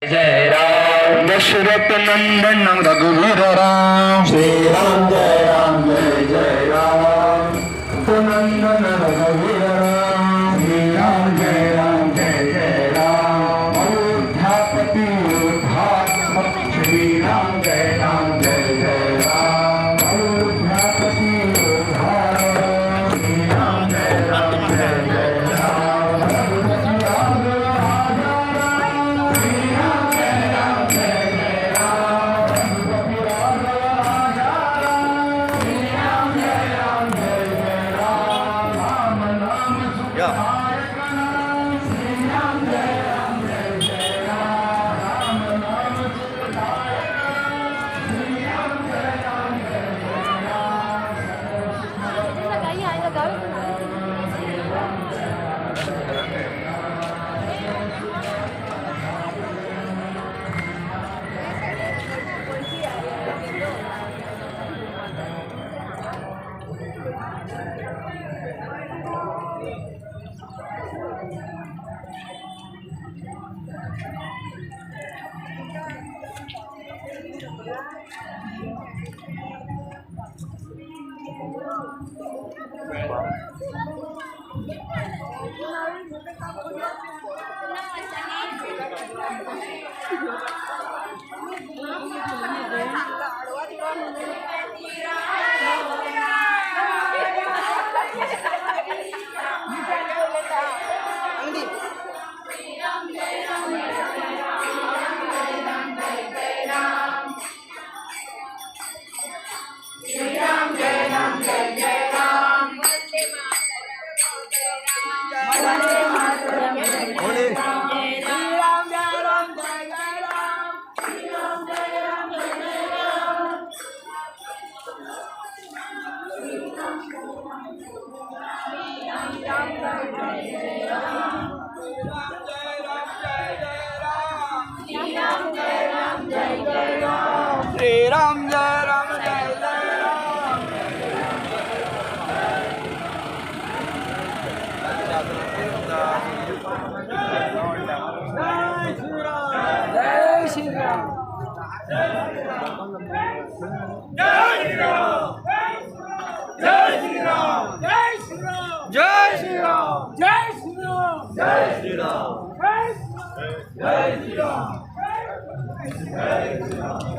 जय राम दशरथ नंदन रघुवीर राम श्री राम जय राम नंदन रघुवीर राम श्री राम जय राम अयोध्यापति उद्धार श्री राम जय राम अयोध्यापति उद्धार श्री राम जय राम जय श्री राम।